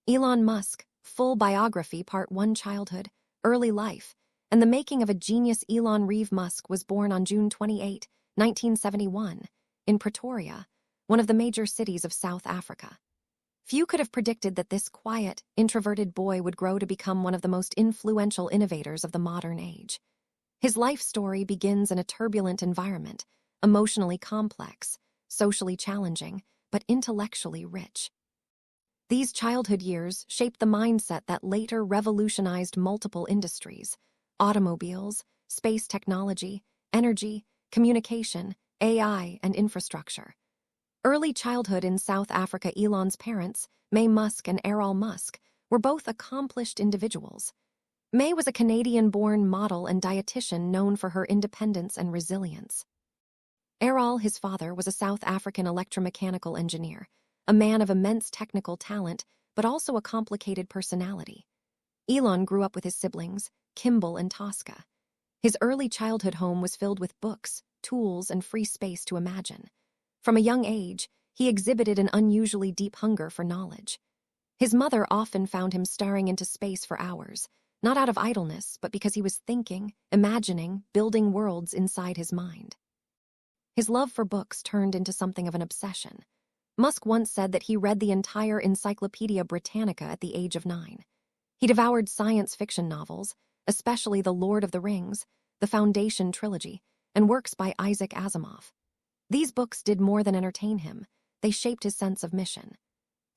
Elon Musk, Full Biography Part 1 Childhood, Early Life, and the Making of a Genius. Elon Reeve Musk was born on June 28, 1971, in Pretoria, one of the major cities of South Africa. Few could have predicted that this quiet, introverted boy would grow to become one of the most influential innovators of the modern age. His life story begins in a turbulent environment, emotionally complex, socially challenging, but intellectually rich. These childhood years shaped the mindset that later revolutionized multiple industries: automobiles, space technology, energy, communication, AI, and infrastructure. Early childhood in South Africa. Elon's parents, May Musk and Errol Musk, were both accomplished individuals. May was a Canadian-born model and dietitian known for her independence and resilience. Errol, his father, was a South African electromechanical engineer, a man of immense technical talent, but also a complicated personality. Elon grew up with his siblings, Kimball and Tosca. His early childhood home was filled with books, tools, and free space to imagine. From a young age, he exhibited an unusually deep hunger for knowledge. His mother often found him staring into space for hours, not out of idleness, but because he was thinking, imagining, building worlds inside his mind. His love for books turned into something of an obsession. Musk once said that he read the entire Encyclopedia Britannica at the age of 9. He devoured science fiction novels, especially The Lord of the Rings, the Foundation trilogy, and works by Isaac Asimov. These books did more than entertain him. They shaped his sense of mission.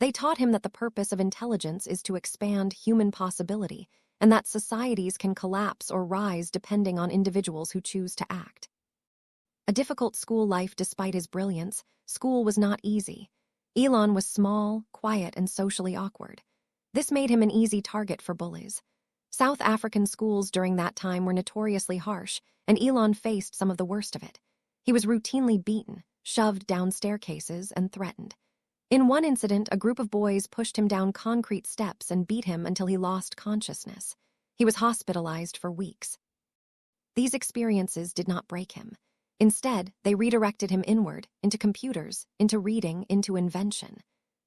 They taught him that the purpose of intelligence is to expand human possibility, and that societies can collapse or rise depending on individuals who choose to act. A difficult school life. Despite his brilliance, school was not easy. Elon was small, quiet, and socially awkward. This made him an easy target for bullies. South African schools during that time were notoriously harsh, and Elon faced some of the worst of it. He was routinely beaten, shoved down staircases, and threatened. In one incident, a group of boys pushed him down concrete steps and beat him until he lost consciousness. He was hospitalized for weeks. These experiences did not break him. Instead, they redirected him inward, into computers, into reading, into invention.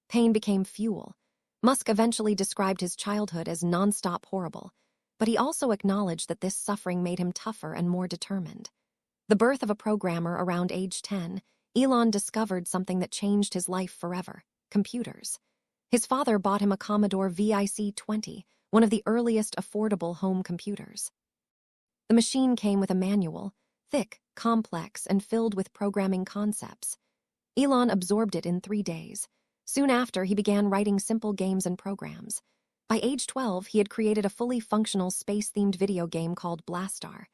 Pain became fuel. Musk eventually described his childhood as nonstop horrible, but he also acknowledged that this suffering made him tougher and more determined. The birth of a programmer around age 10, Elon discovered something that changed his life forever: computers. His father bought him a Commodore VIC-20, one of the earliest affordable home computers. The machine came with a manual, thick, complex, and filled with programming concepts. Elon absorbed it in 3 days. Soon after, he began writing simple games and programs. By age 12, he had created a fully functional space-themed video game called Blastar.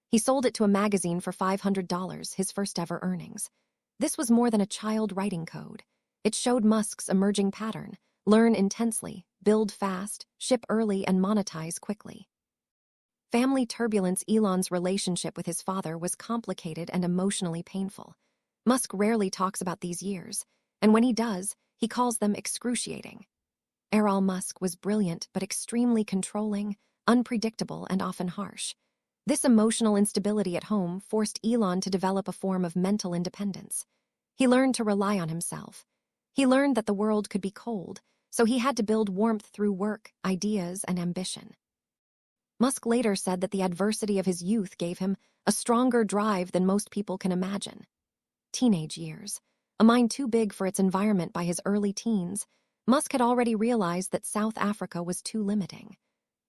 He sold it to a magazine for $500, his first ever earnings. This was more than a child writing code. It showed Musk's emerging pattern: learn intensely, build fast, ship early, and monetize quickly. Family turbulence. Elon's relationship with his father was complicated and emotionally painful. Musk rarely talks about these years, and when he does, he calls them excruciating. Errol Musk was brilliant but extremely controlling, unpredictable, and often harsh. This emotional instability at home forced Elon to develop a form of mental independence. He learned to rely on himself. He learned that the world could be cold, so he had to build warmth through work, ideas, and ambition. Musk later said that the adversity of his youth gave him a stronger drive than most people can imagine. Teenage years. A mind too big for its environment. By his early teens, Musk had already realized that South Africa was too limiting.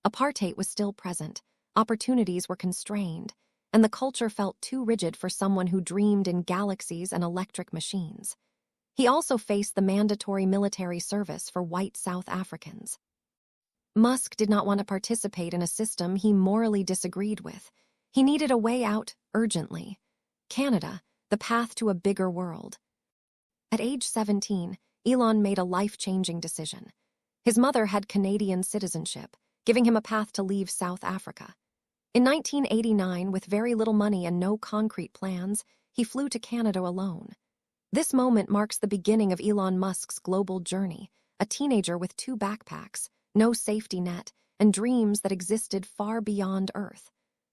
Apartheid was still present. Opportunities were constrained, and the culture felt too rigid for someone who dreamed in galaxies and electric machines. He also faced the mandatory military service for white South Africans. Musk did not want to participate in a system he morally disagreed with. He needed a way out urgently. Canada, the path to a bigger world. At age 17, Elon made a life-changing decision. His mother had Canadian citizenship, giving him a path to leave South Africa. In 1989, with very little money and no concrete plans, he flew to Canada alone. This moment marks the beginning of Elon Musk's global journey, a teenager with 2 backpacks, no safety net, and dreams that existed far beyond Earth.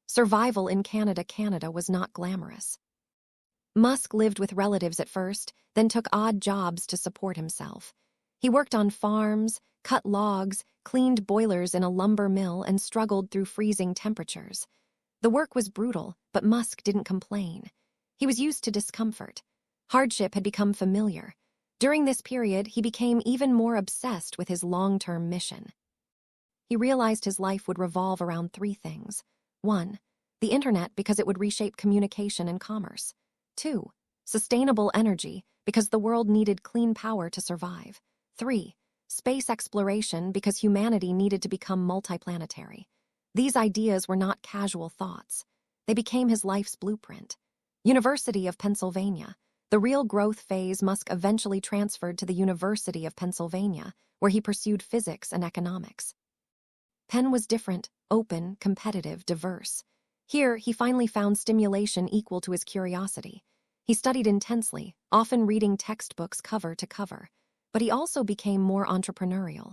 Survival in Canada was not glamorous. Musk lived with relatives at first, then took odd jobs to support himself. He worked on farms, cut logs, cleaned boilers in a lumber mill, and struggled through freezing temperatures. The work was brutal, but Musk didn't complain. He was used to discomfort. Hardship had become familiar. During this period, he became even more obsessed with his long-term mission. He realized his life would revolve around three things. 1. The internet, because it would reshape communication and commerce. 2. Sustainable energy, because the world needed clean power to survive. 3. Space exploration, because humanity needed to become multiplanetary. These ideas were not casual thoughts. They became his life's blueprint. University of Pennsylvania. The real growth phase, Musk eventually transferred to the University of Pennsylvania, where he pursued physics and economics. Penn was different, open, competitive, diverse. Here, he finally found stimulation equal to his curiosity. He studied intensely, often reading textbooks cover to cover. But he also became more entrepreneurial.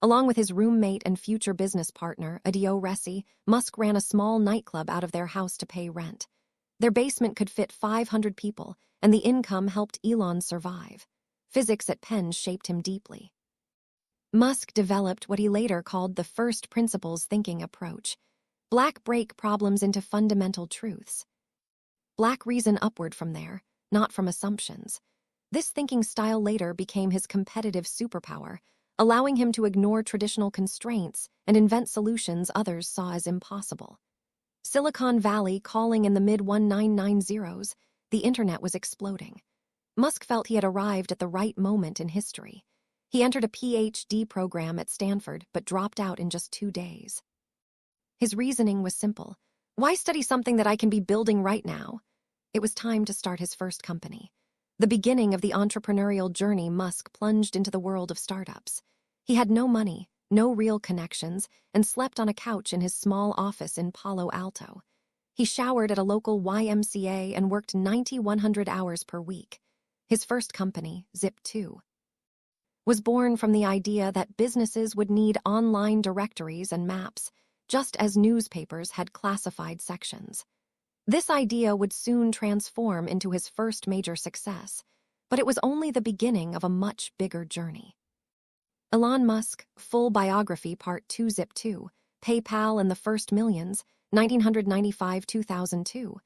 Along with his roommate and future business partner, Adio Ressi, Musk ran a small nightclub out of their house to pay rent. Their basement could fit 500 people, and the income helped Elon survive. Physics at Penn shaped him deeply. Musk developed what he later called the first principles thinking approach. Black break problems into fundamental truths. Black reason upward from there, not from assumptions. This thinking style later became his competitive superpower, allowing him to ignore traditional constraints and invent solutions others saw as impossible. Silicon Valley calling in the mid-1990s, the internet was exploding. Musk felt he had arrived at the right moment in history. He entered a PhD program at Stanford but dropped out in just 2 days. His reasoning was simple. Why study something that I can be building right now? It was time to start his first company. The beginning of the entrepreneurial journey, Musk plunged into the world of startups. He had no money, no real connections, and slept on a couch in his small office in Palo Alto. He showered at a local YMCA and worked 9,100 hours per week. His first company, Zip2, was born from the idea that businesses would need online directories and maps, just as newspapers had classified sections. This idea would soon transform into his first major success, but it was only the beginning of a much bigger journey. Elon Musk, Full Biography Part 2 Zip2, PayPal and the First Millions, 1995-2002.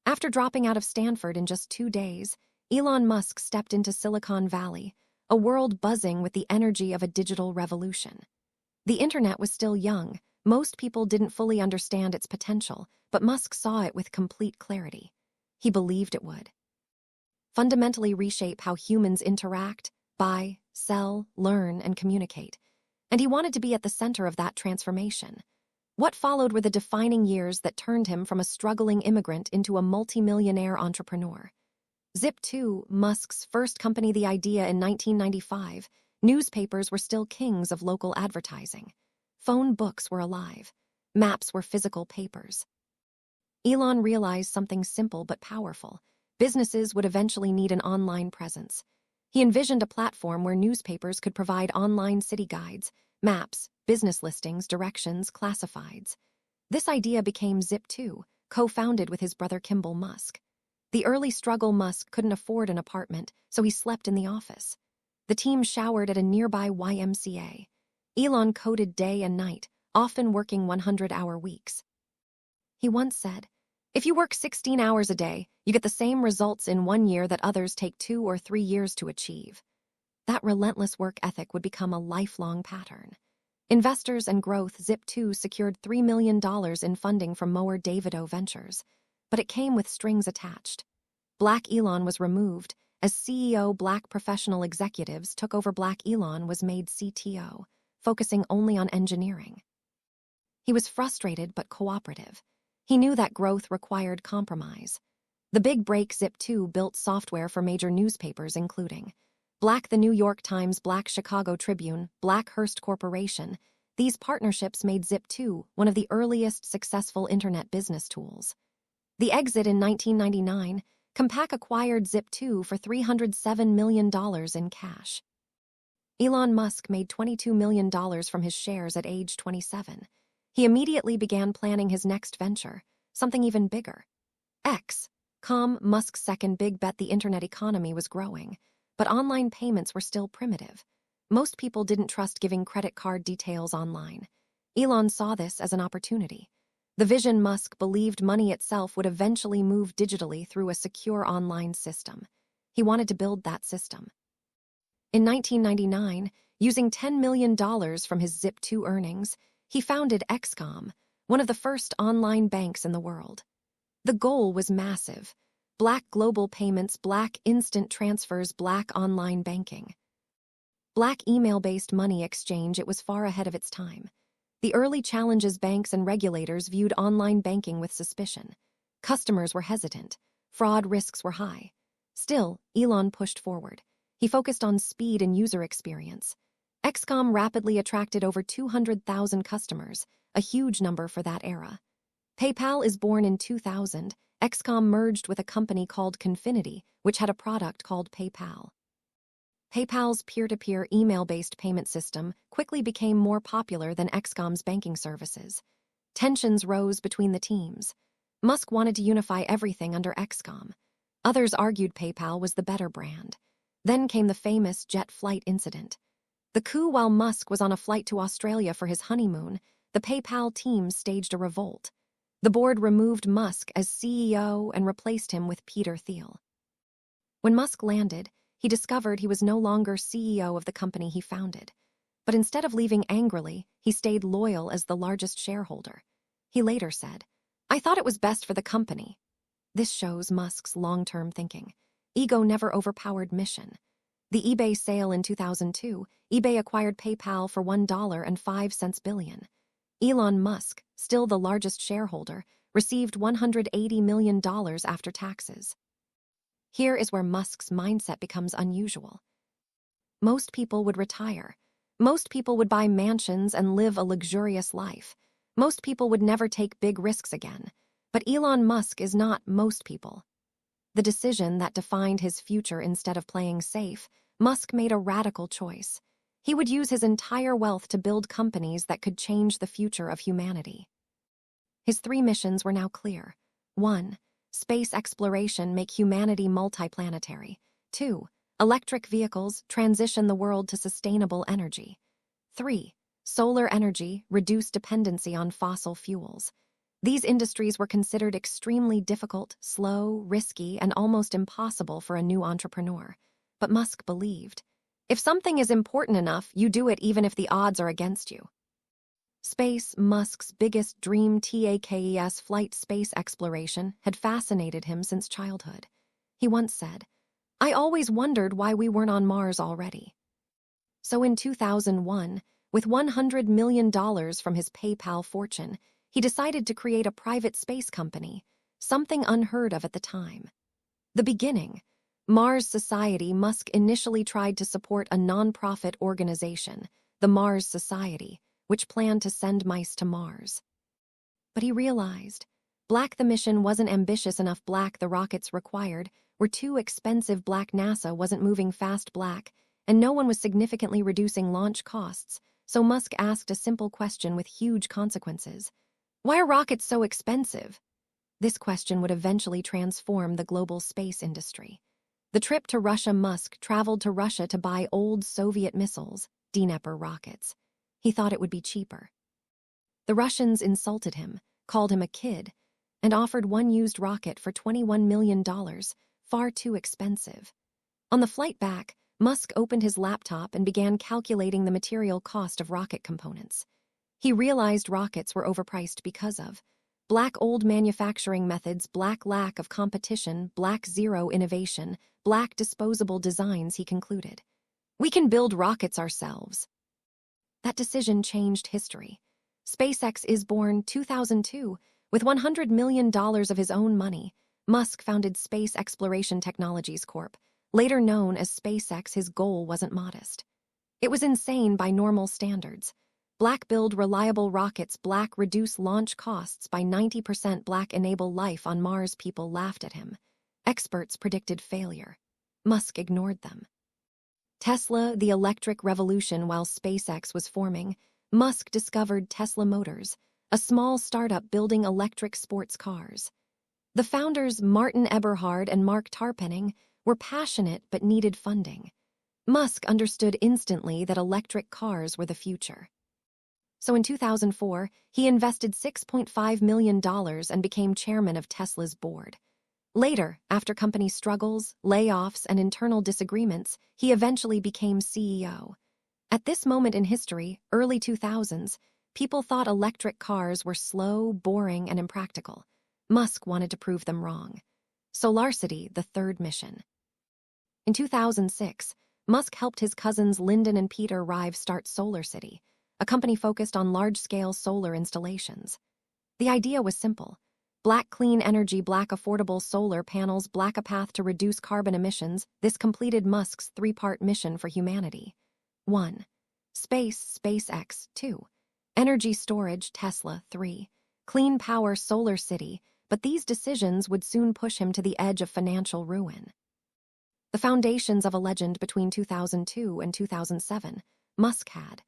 After dropping out of Stanford in just 2 days, Elon Musk stepped into Silicon Valley, a world buzzing with the energy of a digital revolution. The internet was still young. Most people didn't fully understand its potential, but Musk saw it with complete clarity. He believed it would fundamentally reshape how humans interact, buy, sell, learn, and communicate. And he wanted to be at the center of that transformation. What followed were the defining years that turned him from a struggling immigrant into a multimillionaire entrepreneur. Zip2, Musk's first company, the idea in 1995, newspapers were still kings of local advertising. Phone books were alive. Maps were physical papers. Elon realized something simple but powerful. Businesses would eventually need an online presence. He envisioned a platform where newspapers could provide online city guides, maps, business listings, directions, classifieds. This idea became Zip2, co-founded with his brother Kimball Musk. The early struggle: Musk couldn't afford an apartment, so he slept in the office. The team showered at a nearby YMCA. Elon coded day and night, often working 100-hour weeks. He once said, "If you work 16 hours a day, you get the same results in 1 year that others take 2 or 3 years to achieve." That relentless work ethic would become a lifelong pattern. Investors and growth: Zip2 secured $3 million in funding from Mower Davidow Ventures, but it came with strings attached. Black Elon was removed. As CEO, Black professional executives took over. Black Elon was made CTO, focusing only on engineering. He was frustrated but cooperative. He knew that growth required compromise. The big break: Zip2 built software for major newspapers including Black the New York Times, Black Chicago Tribune, Black Hearst Corporation. These partnerships made Zip2 one of the earliest successful internet business tools. The exit in 1999, Compaq acquired Zip2 for $307 million in cash. Elon Musk made $22 million from his shares at age 27. He immediately began planning his next venture, something even bigger. X.com, Musk's second big bet. The internet economy was growing, but online payments were still primitive. Most people didn't trust giving credit card details online. Elon saw this as an opportunity. The vision Musk believed money itself would eventually move digitally through a secure online system. He wanted to build that system. In 1999, using $10 million from his Zip2 earnings, he founded XCOM, one of the first online banks in the world. The goal was massive: Black global payments, Black instant transfers, Black online banking. Black email-based money exchange. It was far ahead of its time. The early challenges banks and regulators viewed online banking with suspicion. Customers were hesitant. Fraud risks were high. Still, Elon pushed forward. He focused on speed and user experience. XCOM rapidly attracted over 200,000 customers, a huge number for that era. PayPal is born in 2000. XCOM merged with a company called Confinity, which had a product called PayPal. PayPal's peer-to-peer email-based payment system quickly became more popular than XCOM's banking services. Tensions rose between the teams. Musk wanted to unify everything under XCOM. Others argued PayPal was the better brand. Then came the famous jet flight incident. The coup. While Musk was on a flight to Australia for his honeymoon, the PayPal team staged a revolt. The board removed Musk as CEO and replaced him with Peter Thiel. When Musk landed, he discovered he was no longer CEO of the company he founded. But instead of leaving angrily, he stayed loyal as the largest shareholder. He later said, "I thought it was best for the company." This shows Musk's long-term thinking. Ego never overpowered mission. The eBay sale in 2002, eBay acquired PayPal for $1.05 billion. Elon Musk, still the largest shareholder, received $180 million after taxes. Here is where Musk's mindset becomes unusual. Most people would retire. Most people would buy mansions and live a luxurious life. Most people would never take big risks again. But Elon Musk is not most people. The decision that defined his future. Instead of playing safe, Musk made a radical choice. He would use his entire wealth to build companies that could change the future of humanity. His 3 missions were now clear. 1. Space exploration, make humanity multiplanetary. 2. Electric vehicles, transition the world to sustainable energy. 3. Solar energy, reduce dependency on fossil fuels. These industries were considered extremely difficult, slow, risky, and almost impossible for a new entrepreneur. But Musk believed, if something is important enough, you do it even if the odds are against you. Space, Musk's biggest dream. TAKES flight space exploration had fascinated him since childhood. He once said, "I always wondered why we weren't on Mars already." So in 2001, with $100 million from his PayPal fortune, he decided to create a private space company, something unheard of at the time. The beginning, Mars Society. Musk initially tried to support a non-profit organization, the Mars Society, which planned to send mice to Mars. But he realized, Black the mission wasn't ambitious enough. Black the rockets required were too expensive. Black NASA wasn't moving fast. Black, and no one was significantly reducing launch costs. So Musk asked a simple question with huge consequences. Why are rockets so expensive? This question would eventually transform the global space industry. The trip to Russia. Musk traveled to Russia to buy old Soviet missiles, Dnepr rockets. He thought it would be cheaper. The Russians insulted him, called him a kid, and offered one used rocket for $21 million, far too expensive. On the flight back, Musk opened his laptop and began calculating the material cost of rocket components. He realized rockets were overpriced because of Black old manufacturing methods, Black lack of competition, Black zero innovation, Black disposable designs. He concluded, "We can build rockets ourselves." That decision changed history. SpaceX is born 2002. With $100 million of his own money, Musk founded Space Exploration Technologies Corp., later known as SpaceX. His goal wasn't modest. It was insane by normal standards. Black build reliable rockets, Black reduce launch costs by 90%, Black enable life on Mars. People laughed at him. Experts predicted failure. Musk ignored them. Tesla, the electric revolution. While SpaceX was forming, Musk discovered Tesla Motors, a small startup building electric sports cars. The founders, Martin Eberhard and Mark Tarpenning, were passionate but needed funding. Musk understood instantly that electric cars were the future. So in 2004, he invested $6.5 million and became chairman of Tesla's board. Later, after company struggles, layoffs, and internal disagreements, he eventually became CEO. At this moment in history, early 2000s, people thought electric cars were slow, boring, and impractical. Musk wanted to prove them wrong. SolarCity, the third mission. In 2006, Musk helped his cousins Lyndon and Peter Rive start SolarCity, a company focused on large-scale solar installations. The idea was simple. Black clean energy, black affordable solar panels, black a path to reduce carbon emissions. This completed Musk's three-part mission for humanity. 1. Space, SpaceX. 2. Energy storage, Tesla. 3. Clean power, SolarCity. But these decisions would soon push him to the edge of financial ruin. The foundations of a legend between 2002 and 2007, Musk had.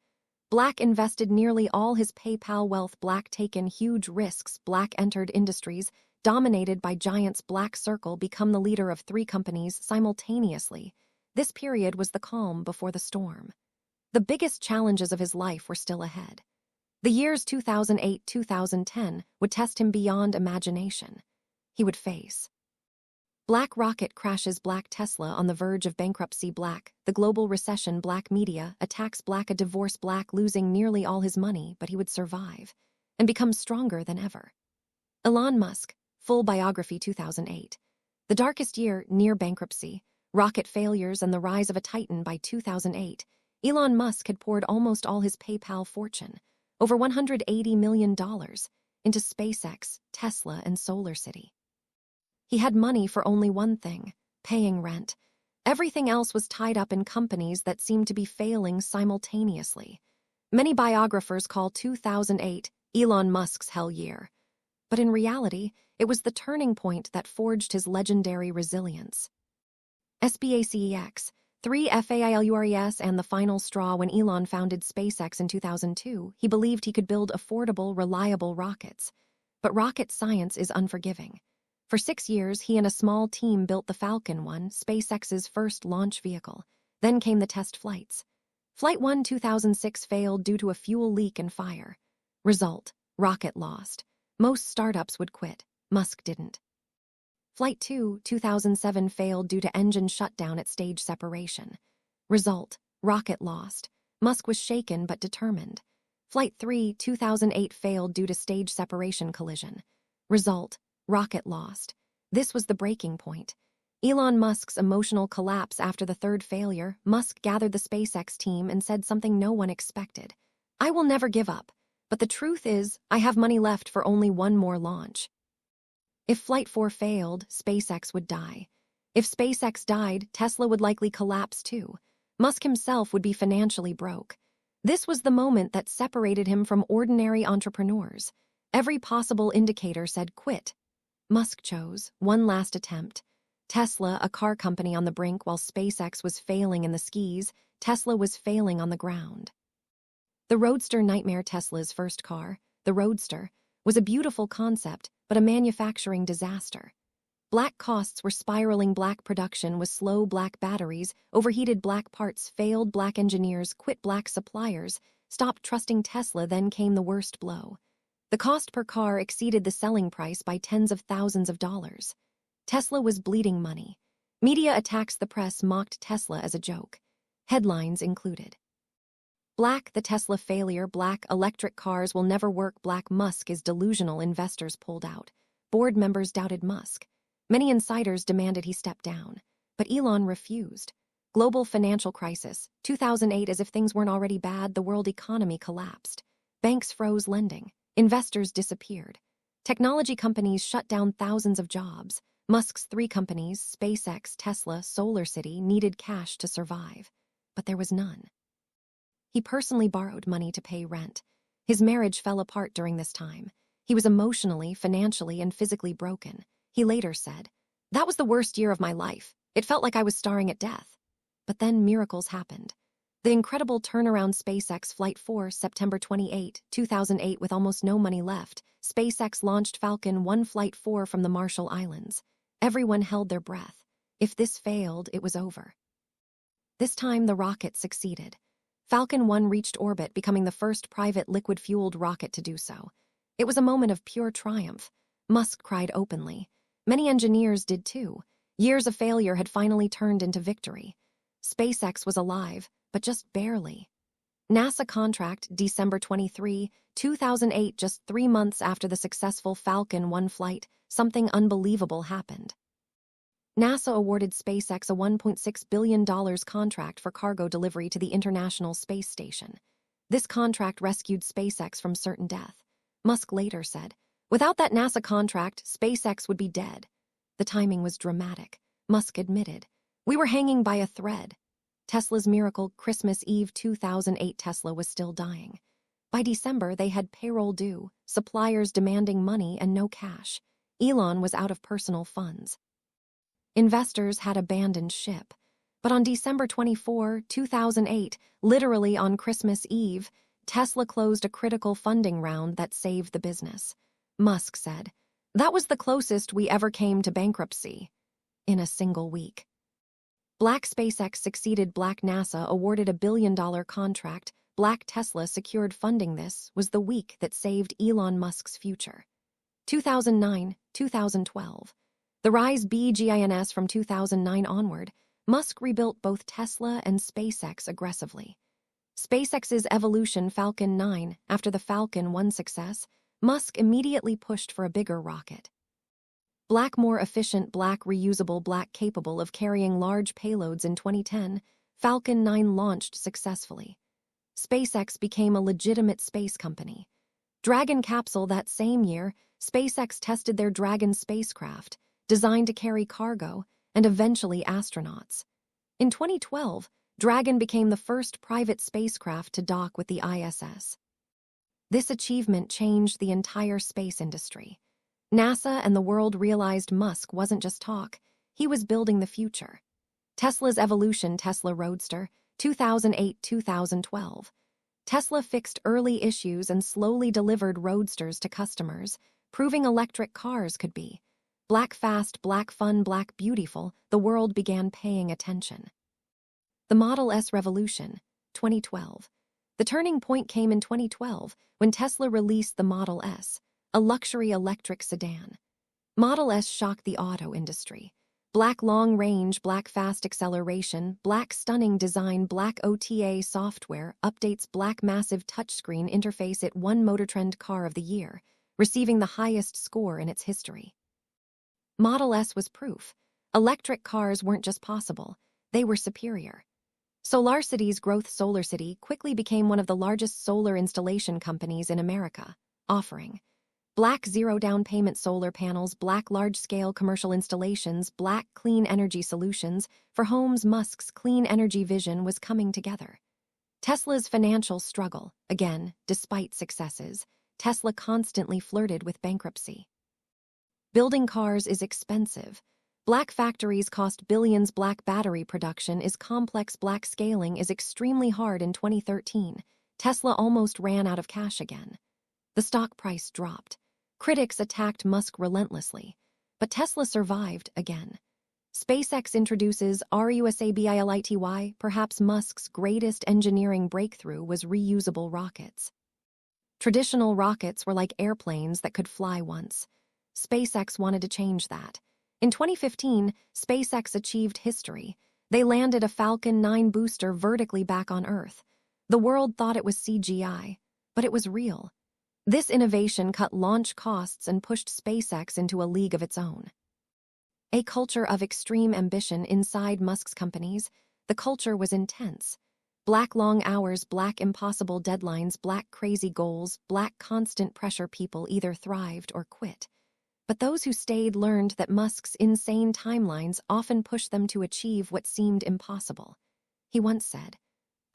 Black invested nearly all his PayPal wealth. Black taken huge risks. Black entered industries dominated by giants. Black Circle become the leader of 3 companies simultaneously. This period was the calm before the storm. The biggest challenges of his life were still ahead. The years 2008-2010 would test him beyond imagination. He would face Black rocket crashes, Black Tesla on the verge of bankruptcy, Black the global recession, Black media attacks, Black a divorce, Black losing nearly all his money, but he would survive and become stronger than ever. Elon Musk, full biography 2008. The darkest year, near bankruptcy, rocket failures, and the rise of a titan. By 2008, Elon Musk had poured almost all his PayPal fortune, over $180 million, into SpaceX, Tesla, and SolarCity. He had money for only one thing, paying rent. Everything else was tied up in companies that seemed to be failing simultaneously. Many biographers call 2008 Elon Musk's hell year. But in reality, it was the turning point that forged his legendary resilience. SPACEX, 3 FAILURES, and the final straw. When Elon founded SpaceX in 2002, he believed he could build affordable, reliable rockets. But rocket science is unforgiving. For 6 years, he and a small team built the Falcon 1, SpaceX's first launch vehicle. Then came the test flights. Flight 1 2006 failed due to a fuel leak and fire. Result: rocket lost. Most startups would quit. Musk didn't. Flight 2 2007 failed due to engine shutdown at stage separation. Result: rocket lost. Musk was shaken but determined. Flight 3 2008 failed due to stage separation collision. Result: rocket lost. This was the breaking point. Elon Musk's emotional collapse after the third failure. Musk gathered the SpaceX team and said something no one expected. "I will never give up. But the truth is, I have money left for only one more launch." If Flight 4 failed, SpaceX would die. If SpaceX died, Tesla would likely collapse too. Musk himself would be financially broke. This was the moment that separated him from ordinary entrepreneurs. Every possible indicator said quit. Musk chose one last attempt. Tesla, a car company on the brink. While SpaceX was failing in the skis, Tesla was failing on the ground. The Roadster nightmare. Tesla's first car, the Roadster, was a beautiful concept, but a manufacturing disaster. Black costs were spiraling. Black production was slow. Black batteries, overheated. Black parts failed. Black engineers quit. Black suppliers stopped trusting Tesla. Then came the worst blow. The cost per car exceeded the selling price by tens of thousands of dollars. Tesla was bleeding money. Media attacks. The press mocked Tesla as a joke. Headlines included: Black the Tesla failure. Black electric cars will never work. Black Musk is delusional. Investors pulled out. Board members doubted Musk. Many insiders demanded he step down. But Elon refused. Global financial crisis. 2008. As if things weren't already bad, the world economy collapsed. Banks froze lending. Investors disappeared. Technology companies shut down thousands of jobs. Musk's 3 companies, SpaceX, Tesla, SolarCity, needed cash to survive. But there was none. He personally borrowed money to pay rent. His marriage fell apart during this time. He was emotionally, financially, and physically broken. He later said, "That was the worst year of my life. It felt like I was staring at death." But then miracles happened. The incredible turnaround. SpaceX Flight 4, September 28, 2008. With almost no money left, SpaceX launched Falcon 1 Flight 4 from the Marshall Islands. Everyone held their breath. If this failed, it was over. This time, the rocket succeeded. Falcon 1 reached orbit, becoming the first private liquid-fueled rocket to do so. It was a moment of pure triumph. Musk cried openly. Many engineers did too. Years of failure had finally turned into victory. SpaceX was alive, but just barely. NASA contract, December 23, 2008, just 3 months after the successful Falcon 1 flight, something unbelievable happened. NASA awarded SpaceX a $1.6 billion contract for cargo delivery to the International Space Station. This contract rescued SpaceX from certain death. Musk later said, "Without that NASA contract, SpaceX would be dead." The timing was dramatic. Musk admitted, "We were hanging by a thread." Tesla's miracle, Christmas Eve 2008, Tesla was still dying. By December, they had payroll due, suppliers demanding money and no cash. Elon was out of personal funds. Investors had abandoned ship. But on December 24, 2008, literally on Christmas Eve, Tesla closed a critical funding round that saved the business. Musk said, "That was the closest we ever came to bankruptcy." In a single week. Black SpaceX succeeded Black NASA, awarded a $1 billion contract. Black Tesla secured funding. This was the week that saved Elon Musk's future. 2009, 2012. The rise begins from 2009 onward. Musk rebuilt both Tesla and SpaceX aggressively. SpaceX's evolution, Falcon 9, after the Falcon 1 success, Musk immediately pushed for a bigger rocket. Black, more efficient, Black, reusable, Black, capable of carrying large payloads. In 2010, Falcon 9 launched successfully. SpaceX became a legitimate space company. Dragon capsule. That same year, SpaceX tested their Dragon spacecraft, designed to carry cargo and eventually astronauts. In 2012, Dragon became the first private spacecraft to dock with the ISS. This achievement changed the entire space industry. NASA and the world realized Musk wasn't just talk, he was building the future. Tesla's evolution, Tesla Roadster, 2008-2012. Tesla fixed early issues and slowly delivered Roadsters to customers, proving electric cars could be Black fast, Black fun, Black beautiful. The world began paying attention. The Model S revolution, 2012. The turning point came in 2012 when Tesla released the Model S, a luxury electric sedan. Model S shocked the auto industry. Black long range, Black fast acceleration, Black stunning design, Black OTA software updates, Black massive touchscreen interface. It won MotorTrend Car of the Year, receiving the highest score in its history. Model S was proof. Electric cars weren't just possible, they were superior. SolarCity's growth, SolarCity quickly became one of the largest solar installation companies in America, offering Black zero down payment solar panels, Black large-scale commercial installations, Black clean energy solutions for homes. Musk's clean energy vision was coming together. Tesla's financial struggle, again, despite successes, Tesla constantly flirted with bankruptcy. Building cars is expensive. Black factories cost billions. Black battery production is complex. Black scaling is extremely hard. In 2013, Tesla almost ran out of cash again. The stock price dropped. Critics attacked Musk relentlessly, but Tesla survived again. SpaceX introduces RUSABILITY. Perhaps Musk's greatest engineering breakthrough was reusable rockets. Traditional rockets were like airplanes that could fly once. SpaceX wanted to change that. In 2015, SpaceX achieved history. They landed a Falcon 9 booster vertically back on Earth. The world thought it was CGI, but it was real. This innovation cut launch costs and pushed SpaceX into a league of its own. A culture of extreme ambition inside Musk's companies. The culture was intense. Black long hours, Black impossible deadlines, Black crazy goals, Black constant pressure. People either thrived or quit. But those who stayed learned that Musk's insane timelines often pushed them to achieve what seemed impossible. He once said,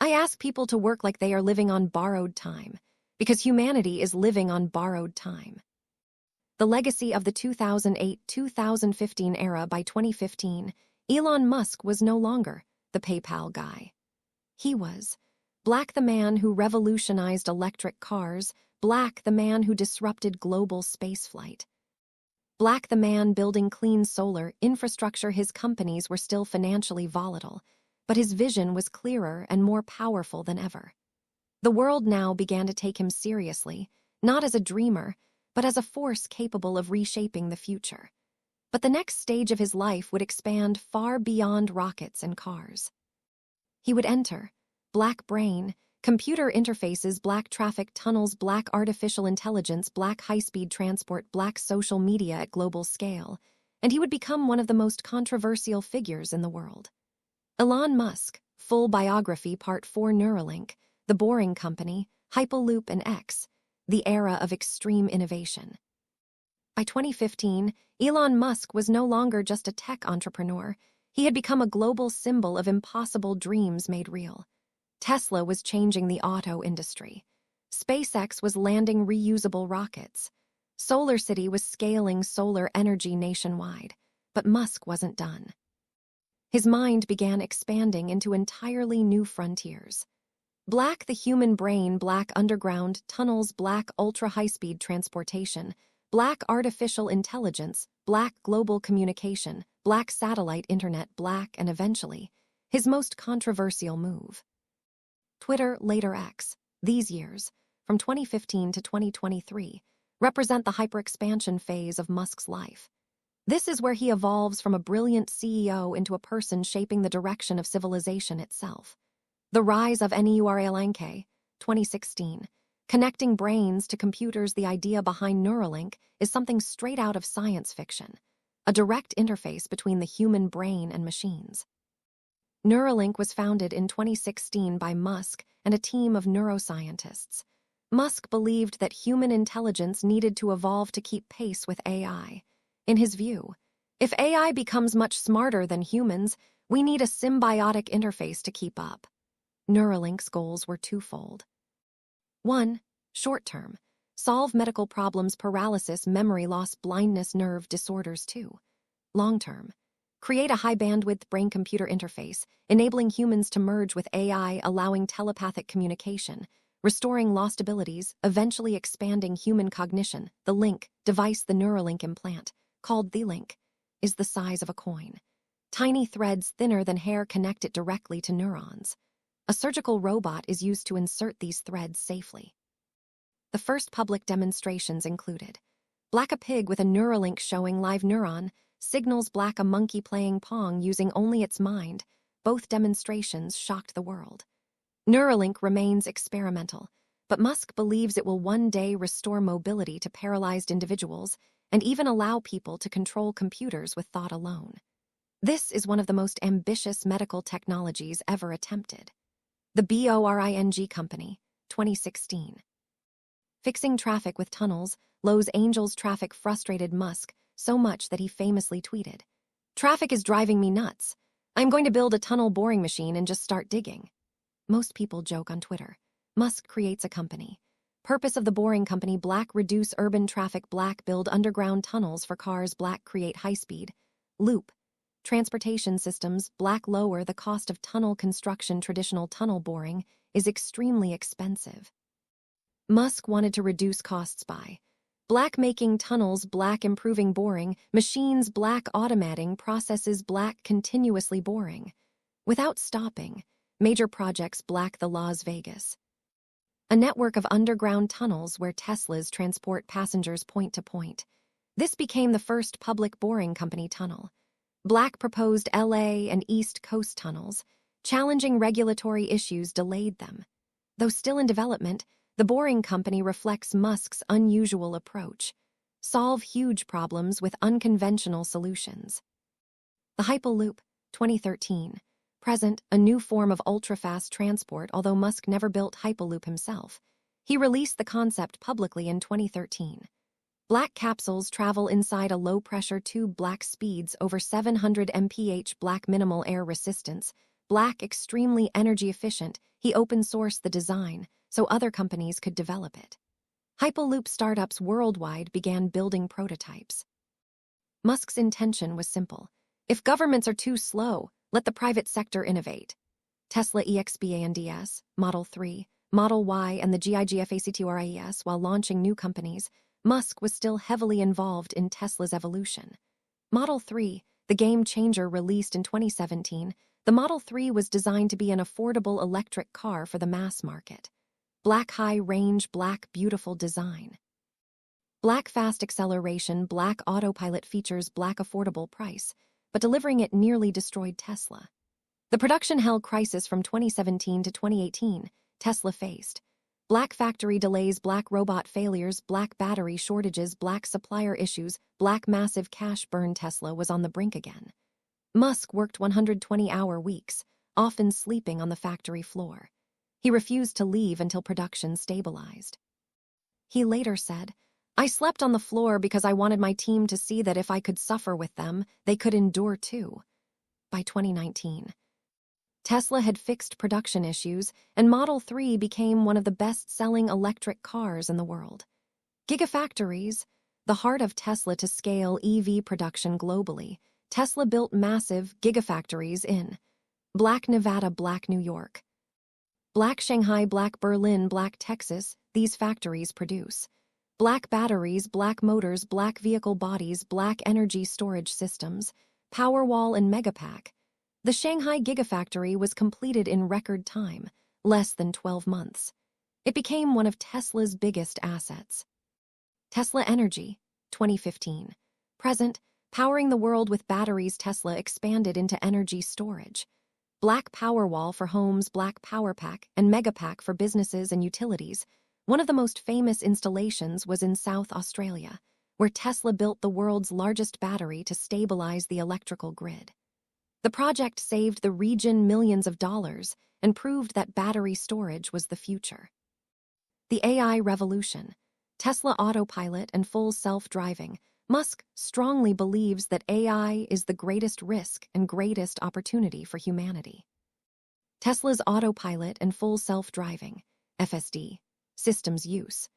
"I ask people to work like they are living on borrowed time, because humanity is living on borrowed time." The legacy of the 2008-2015 era. By 2015, Elon Musk was no longer the PayPal guy. He was Black, the man who revolutionized electric cars, Black, the man who disrupted global spaceflight. Black, the man building clean solar infrastructure. His companies were still financially volatile, but his vision was clearer and more powerful than ever. The world now began to take him seriously, not as a dreamer, but as a force capable of reshaping the future. But the next stage of his life would expand far beyond rockets and cars. He would enter black brain, computer interfaces, black traffic tunnels, black artificial intelligence, black high-speed transport, black social media at global scale, and he would become one of the most controversial figures in the world. Elon Musk, full biography, Part 4, Neuralink, The Boring Company, Hyperloop and X, the era of extreme innovation. By 2015, Elon Musk was no longer just a tech entrepreneur. He had become a global symbol of impossible dreams made real. Tesla was changing the auto industry. SpaceX was landing reusable rockets. SolarCity was scaling solar energy nationwide. But Musk wasn't done. His mind began expanding into entirely new frontiers. Black the human brain, black underground tunnels, black ultra-high-speed transportation, black artificial intelligence, black global communication, black satellite internet, black, and eventually, his most controversial move. Twitter, later X, these years, from 2015 to 2023, represent the hyper-expansion phase of Musk's life. This is where he evolves from a brilliant CEO into a person shaping the direction of civilization itself. The rise of Neuralink, 2016. Connecting brains to computers. The idea behind Neuralink is something straight out of science fiction, a direct interface between the human brain and machines. Neuralink was founded in 2016 by Musk and a team of neuroscientists. Musk believed that human intelligence needed to evolve to keep pace with AI. In his view, if AI becomes much smarter than humans, we need a symbiotic interface to keep up. Neuralink's goals were twofold. 1. Short-term. Solve medical problems, paralysis, memory loss, blindness, nerve disorders. 2. Long-term. Create a high-bandwidth brain-computer interface, enabling humans to merge with AI, allowing telepathic communication, restoring lost abilities, eventually expanding human cognition. The link device, the Neuralink implant, called the link, is the size of a coin. Tiny threads thinner than hair connect it directly to neurons. A surgical robot is used to insert these threads safely. The first public demonstrations included black a pig with a Neuralink showing live neuron, signals black a monkey playing Pong using only its mind. Both demonstrations shocked the world. Neuralink remains experimental, but Musk believes it will one day restore mobility to paralyzed individuals and even allow people to control computers with thought alone. This is one of the most ambitious medical technologies ever attempted. The Boring Company, 2016. Fixing traffic with tunnels, Los Angeles traffic frustrated Musk so much that he famously tweeted, "Traffic is driving me nuts. I'm going to build a tunnel boring machine and just start digging." Most people joke on Twitter. Musk creates a company. Purpose of the Boring Company: black reduce urban traffic, black build underground tunnels for cars, black create high-speed loop transportation systems, black lower the cost of tunnel construction. Traditional tunnel boring is extremely expensive. Musk wanted to reduce costs by black making tunnels, black improving boring machines, black automating processes, black continuously boring without stopping major projects, black the Las Vegas. A network of underground tunnels where Teslas transport passengers point to point. This became the first public Boring Company tunnel. Black proposed LA and East Coast tunnels. Challenging regulatory issues delayed them. Though still in development, the Boring Company reflects Musk's unusual approach. Solve huge problems with unconventional solutions. The Hyperloop, 2013. Present, a new form of ultra-fast transport. Although Musk never built Hyperloop himself, he released the concept publicly in 2013. Black capsules travel inside a low-pressure tube, black speeds over 700 mph, black minimal air resistance, black extremely energy efficient. He open-sourced the design so other companies could develop it. Hyperloop startups worldwide began building prototypes. Musk's intention was simple. If governments are too slow, let the private sector innovate. Tesla EXPANDS, Model 3, Model Y, and the GIGFACTORIES. While launching new companies, Musk was still heavily involved in Tesla's evolution. Model 3, the game changer released in 2017, the Model 3 was designed to be an affordable electric car for the mass market. Black high-range, black beautiful design. Black fast acceleration, black autopilot features, black affordable price, but delivering it nearly destroyed Tesla. The production hell crisis from 2017 to 2018, Tesla faced. Black factory delays, black robot failures, black battery shortages, black supplier issues, black massive cash burn. Tesla was on the brink again. Musk worked 120-hour weeks, often sleeping on the factory floor. He refused to leave until production stabilized. He later said, "I slept on the floor because I wanted my team to see that if I could suffer with them, they could endure too." By 2019, Tesla had fixed production issues, and Model 3 became one of the best-selling electric cars in the world. Gigafactories, the heart of Tesla to scale EV production globally. Tesla built massive gigafactories in Black Nevada, Black New York, Black Shanghai, Black Berlin, Black Texas. These factories produce black batteries, black motors, black vehicle bodies, black energy storage systems, Powerwall and Megapack. The Shanghai Gigafactory was completed in record time, less than 12 months. It became one of Tesla's biggest assets. Tesla Energy, 2015. Present, powering the world with batteries. Tesla expanded into energy storage. Black Powerwall for homes, Black Powerpack, and Megapack for businesses and utilities. One of the most famous installations was in South Australia, where Tesla built the world's largest battery to stabilize the electrical grid. The project saved the region millions of dollars and proved that battery storage was the future. The AI revolution. Tesla autopilot and full self-driving. Musk strongly believes that AI is the greatest risk and greatest opportunity for humanity. Tesla's autopilot and full self-driving, FSD, systems use.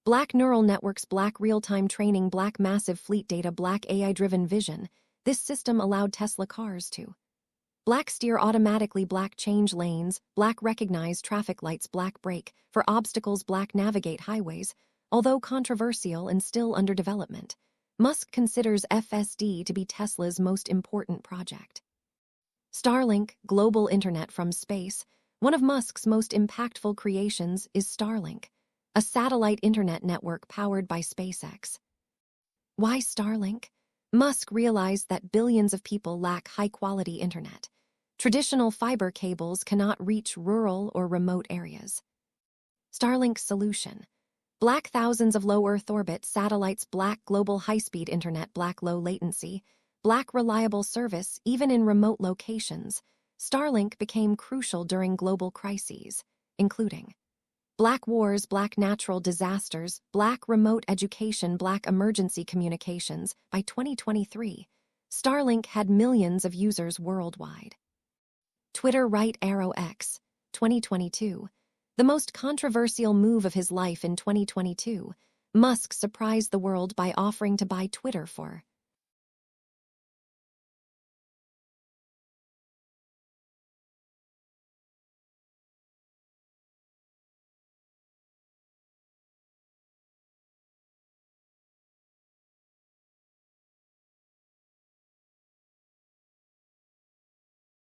Black neural networks, black real-time training, black massive fleet data, black AI-driven vision. This system allowed Tesla cars to black steer automatically, black change lanes, black recognize traffic lights, black brake for obstacles, black navigate highways. Although controversial and still under development, Musk considers FSD to be Tesla's most important project. Starlink, global internet from space. One of Musk's most impactful creations is Starlink, a satellite internet network powered by SpaceX. Why Starlink? Musk realized that billions of people lack high-quality internet. Traditional fiber cables cannot reach rural or remote areas. Starlink's solution. Black thousands of low Earth orbit satellites, black global high-speed internet, black low latency, black reliable service even in remote locations. Starlink became crucial during global crises, including black wars, black natural disasters, black remote education, black emergency communications. By 2023, Starlink had millions of users worldwide. Twitter right arrow X, 2022. The most controversial move of his life in 2022, Musk surprised the world by offering to buy Twitter for